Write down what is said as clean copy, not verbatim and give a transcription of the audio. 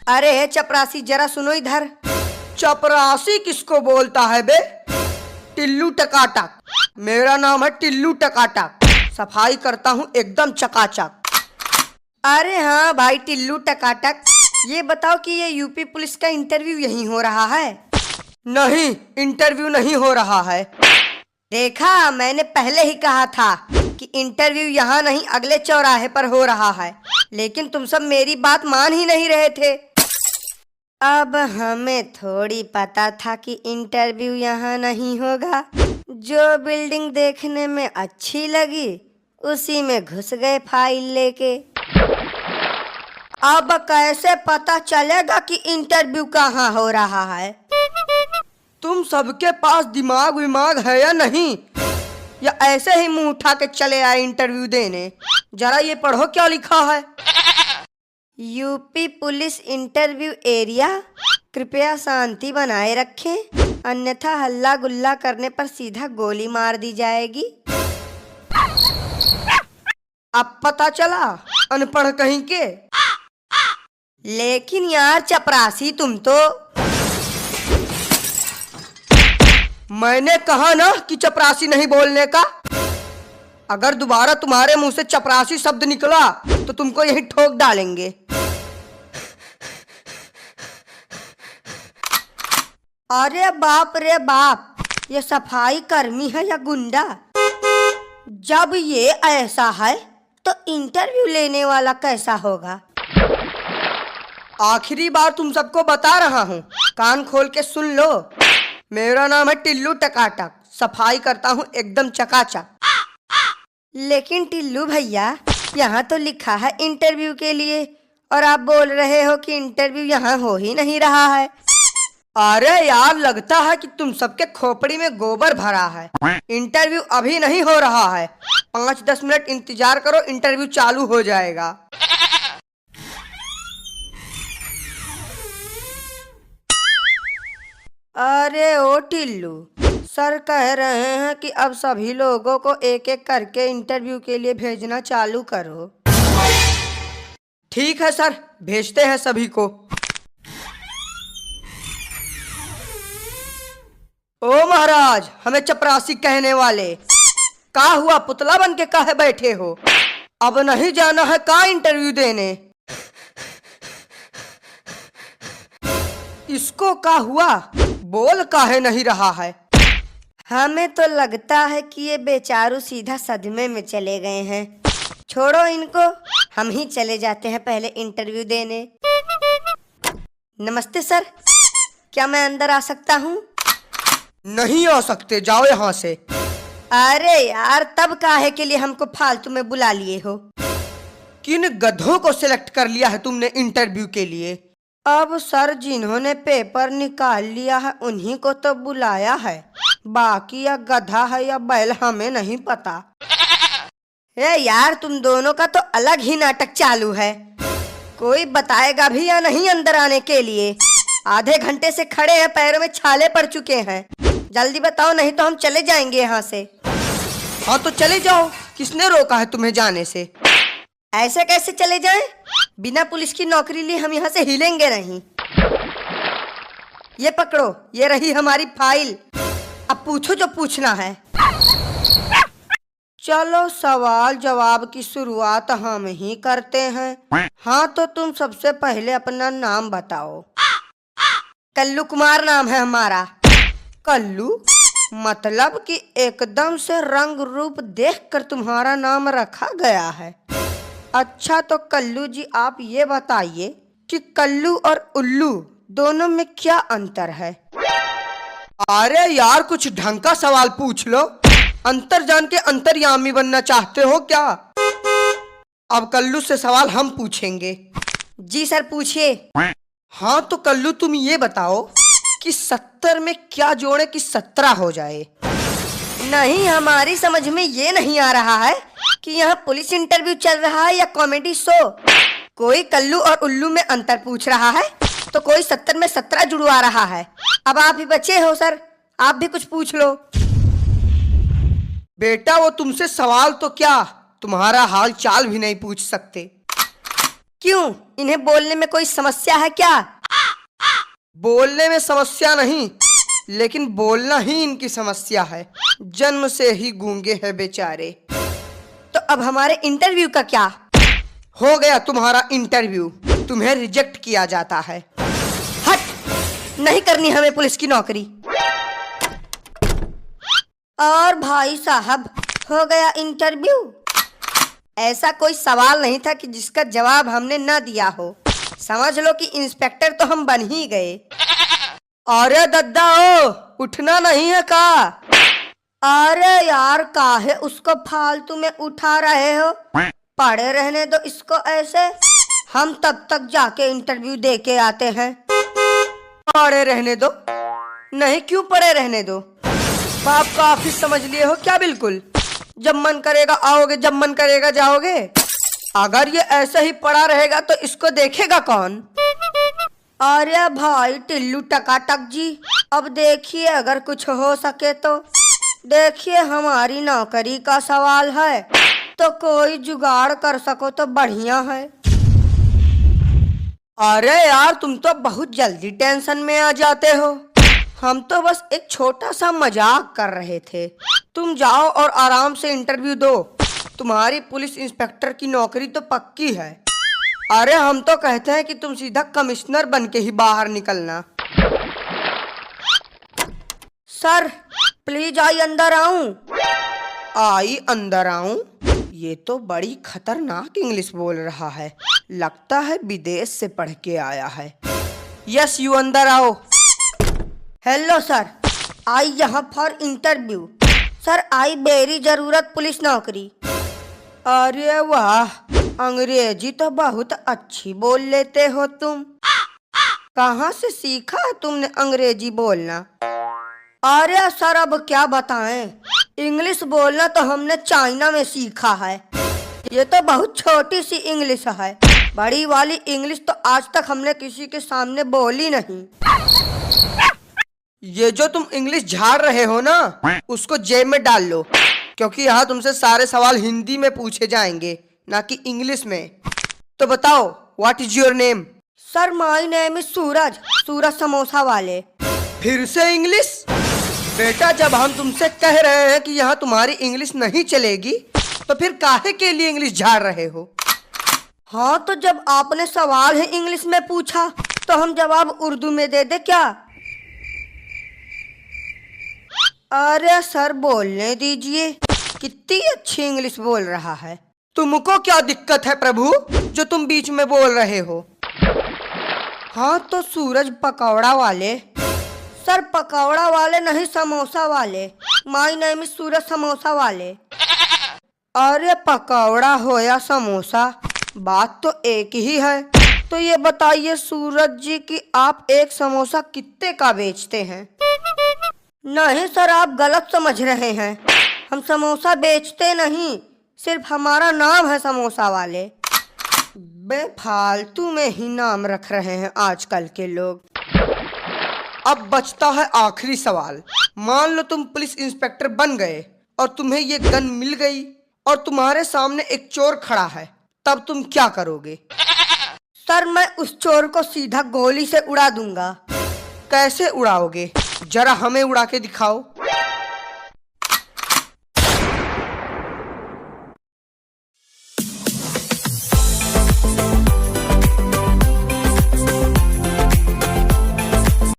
अरे चपरासी जरा सुनो इधर। चपरासी किसको बोलता है बे? टिल्लू टकाटक। मेरा नाम है टिल्लू टकाटक। सफाई करता हूँ एकदम चकाचक। अरे हाँ भाई टिल्लू टकाटक, ये बताओ कि ये यूपी पुलिस का इंटरव्यू यहीं हो रहा है? नहीं, इंटरव्यू नहीं हो रहा है। देखा, मैंने पहले ही कहा था कि इंटरव्यू यहाँ नहीं अगले चौराहे पर हो रहा है, लेकिन तुम सब मेरी बात मान ही नहीं रहे थे। अब हमें थोड़ी पता था कि इंटरव्यू यहाँ नहीं होगा। जो बिल्डिंग देखने में अच्छी लगी उसी में घुस गए फाइल लेके। अब कैसे पता चलेगा कि इंटरव्यू कहाँ हो रहा है? तुम सबके पास दिमाग विमाग है या नहीं, या ऐसे ही मुंह उठा के चले आए इंटरव्यू देने? जरा ये पढ़ो क्या लिखा है। यूपी पुलिस इंटरव्यू एरिया, कृपया शांति बनाए रखें, अन्यथा हल्ला गुल्ला करने पर सीधा गोली मार दी जाएगी। अब पता चला, अनपढ़ कहीं के। लेकिन यार चपरासी तुम तो। मैंने कहा ना कि चपरासी नहीं बोलने का। अगर दोबारा तुम्हारे मुंह से चपरासी शब्द निकला तो तुमको यही ठोक डालेंगे। अरे बाप रे बाप, ये सफाई कर्मी है या गुंडा? जब ये ऐसा है तो इंटरव्यू लेने वाला कैसा होगा? आखिरी बार तुम सबको बता रहा हूँ, कान खोल के सुन लो। मेरा नाम है टिल्लू टकाटक, सफाई करता हूँ एकदम चकाचक। लेकिन टिल्लू भैया, यहाँ तो लिखा है इंटरव्यू के लिए, और आप बोल रहे हो कि इंटरव्यू यहाँ हो ही नहीं रहा है। अरे यार, लगता है कि तुम सबके खोपड़ी में गोबर भरा है। इंटरव्यू अभी नहीं हो रहा है, 5-10 मिनट इंतजार करो, इंटरव्यू चालू हो जाएगा। अरे ओ टिल्लू, सर कह रहे हैं कि अब सभी लोगों को एक एक करके इंटरव्यू के लिए भेजना चालू करो। ठीक है सर, भेजते हैं सभी को। ओ महाराज, हमें चपरासी कहने वाले, का हुआ? पुतला बन के काहे बैठे हो? अब नहीं जाना है का इंटरव्यू देने? इसको का हुआ? बोल काहे नहीं रहा है? हमें तो लगता है कि ये बेचारू सीधा सदमे में चले गए हैं। छोड़ो इनको, हम ही चले जाते हैं पहले इंटरव्यू देने। नमस्ते सर, क्या मैं अंदर आ सकता हूँ? नहीं आ सकते, जाओ यहाँ से। अरे यार, तब काहे के लिए हमको फालतू में बुला लिए हो? किन गधों को सिलेक्ट कर लिया है तुमने इंटरव्यू के लिए? अब सर, जिन्होंने पेपर निकाल लिया है उन्हीं को तो बुलाया है, बाकी या गधा है या बैल हमें नहीं पता। ए यार, तुम दोनों का तो अलग ही नाटक चालू है। कोई बताएगा भी या नहीं अंदर आने के लिए? आधे घंटे से खड़े हैं, पैरों में छाले पड़ चुके हैं। जल्दी बताओ, नहीं तो हम चले जाएंगे यहाँ से। हाँ तो चले जाओ, किसने रोका है तुम्हें जाने से? ऐसे कैसे चले जाएं? बिना पुलिस की नौकरी लिए हम यहाँ से हिलेंगे नहीं। ये पकड़ो, ये रही हमारी फाइल, अब पूछो जो पूछना है। चलो सवाल जवाब की शुरुआत हम ही करते हैं। हाँ तो तुम सबसे पहले अपना नाम बताओ। कल्लू कुमार नाम है हमारा। कल्लू मतलब कि एकदम से रंग रूप देखकर तुम्हारा नाम रखा गया है। अच्छा तो कल्लू जी, आप ये बताइए कि कल्लू और उल्लू दोनों में क्या अंतर है? अरे यार, कुछ ढंग का सवाल पूछ लो। अंतर जान के अंतर्यामी बनना चाहते हो क्या? अब कल्लू से सवाल हम पूछेंगे। जी सर, पूछिए। हाँ तो कल्लू, तुम ये बताओ कि 70 में क्या जोड़े कि 17 हो जाए? नहीं, हमारी समझ में ये नहीं आ रहा है कि यहाँ पुलिस इंटरव्यू चल रहा है या कॉमेडी शो। कोई कल्लू और उल्लू में अंतर पूछ रहा है तो कोई 70 में 17 जुड़वा रहा है। अब आप ही बचे हो सर, आप भी कुछ पूछ लो। बेटा, वो तुमसे सवाल तो क्या, तुम्हारा हाल चाल भी नहीं पूछ सकते। क्यों, इन्हें बोलने में कोई समस्या है क्या? बोलने में समस्या नहीं, लेकिन बोलना ही इनकी समस्या है। जन्म से ही गूंगे हैं बेचारे। तो अब हमारे इंटरव्यू का क्या? हो गया तुम्हारा इंटरव्यू, तुम्हें रिजेक्ट किया जाता है। हट, नहीं करनी हमें पुलिस की नौकरी। और भाई साहब, हो गया इंटरव्यू। ऐसा कोई सवाल नहीं था कि जिसका जवाब हमने न दिया हो। समझ लो कि इंस्पेक्टर तो हम बन ही गए। अरे दद्दा ओ, उठना नहीं है का? अरे यार, काहे उसको फालतू में उठा रहे हो? पड़े रहने दो इसको ऐसे, हम तब तक जाके इंटरव्यू दे के आते हैं। पड़े रहने दो? नहीं, क्यों पड़े रहने दो? बाप का ऑफिस समझ लिए हो क्या? बिल्कुल, जब मन करेगा आओगे, जब मन करेगा जाओगे। अगर ये ऐसा ही पड़ा रहेगा तो इसको देखेगा कौन? अरे भाई टिल्लू टकाटक जी, अब देखिए अगर कुछ हो सके तो। देखिए, हमारी नौकरी का सवाल है, तो कोई जुगाड़ कर सको तो बढ़िया है। अरे यार, तुम तो बहुत जल्दी टेंशन में आ जाते हो। हम तो बस एक छोटा सा मजाक कर रहे थे। तुम जाओ और आराम से इंटरव्यू दो। तुम्हारी पुलिस इंस्पेक्टर की नौकरी तो पक्की है। अरे हम तो कहते हैं कि तुम सीधा कमिश्नर बन के ही बाहर निकलना। सर प्लीज, आई अंदर आऊं? आई अंदर आऊं? ये तो बड़ी खतरनाक इंग्लिश बोल रहा है। लगता है विदेश से पढ़ के आया है। यस, यू अंदर आओ। हेलो सर, आई यहाँ for interview. Sir, I very जरूरत पुलिस नौकरी। अरे वाह, अंग्रेजी तो बहुत अच्छी बोल लेते हो तुम। कहाँ से सीखा है तुमने अंग्रेजी बोलना? अरे सर, अब क्या बताएं, इंग्लिश बोलना तो हमने चाइना में सीखा है। ये तो बहुत छोटी सी इंग्लिश है, बड़ी वाली इंग्लिश तो आज तक हमने किसी के सामने बोली नहीं। ये जो तुम इंग्लिश झाड़ रहे हो ना, उसको जेब में डाल लो, क्योंकि यहाँ तुमसे सारे सवाल हिंदी में पूछे जाएंगे, ना कि इंग्लिश में। तो बताओ, what is your name? Sir, my name is Suraj, Suraj samosa वाले। फिर से इंग्लिश? बेटा, जब हम तुमसे कह रहे हैं कि यहाँ तुम्हारी इंग्लिश नहीं चलेगी, तो फिर काहे के लिए इंग्लिश झाड़ रहे हो? हाँ, तो जब आपने सवाल ही इंग्लिश में पूछा तो हम जवाब उर्दू में दे दे क्या? अरे सर, बोलने दीजिए, कितनी अच्छी इंग्लिश बोल रहा है। तुमको क्या दिक्कत है प्रभु, जो तुम बीच में बोल रहे हो? हाँ, तो सूरज पकौड़ा वाले। सर, पकौड़ा वाले नहीं, समोसा वाले। माय नेम इज सूरज समोसा वाले। अरे पकौड़ा हो या समोसा, बात तो एक ही है। तो ये बताइए सूरज जी कि आप एक समोसा कितने का बेचते हैं? नहीं सर, आप गलत समझ रहे हैं। हम समोसा बेचते नहीं, सिर्फ हमारा नाम है समोसा वाले। बेफालतू में ही नाम रख रहे हैं आजकल के लोग। अब बचता है आखिरी सवाल। मान लो तुम पुलिस इंस्पेक्टर बन गए और तुम्हें ये गन मिल गई और तुम्हारे सामने एक चोर खड़ा है, तब तुम क्या करोगे? सर, मैं उस चोर को सीधा गोली से उड़ा दूंगा। कैसे उड़ाओगे? जरा हमें उड़ा के दिखाओ।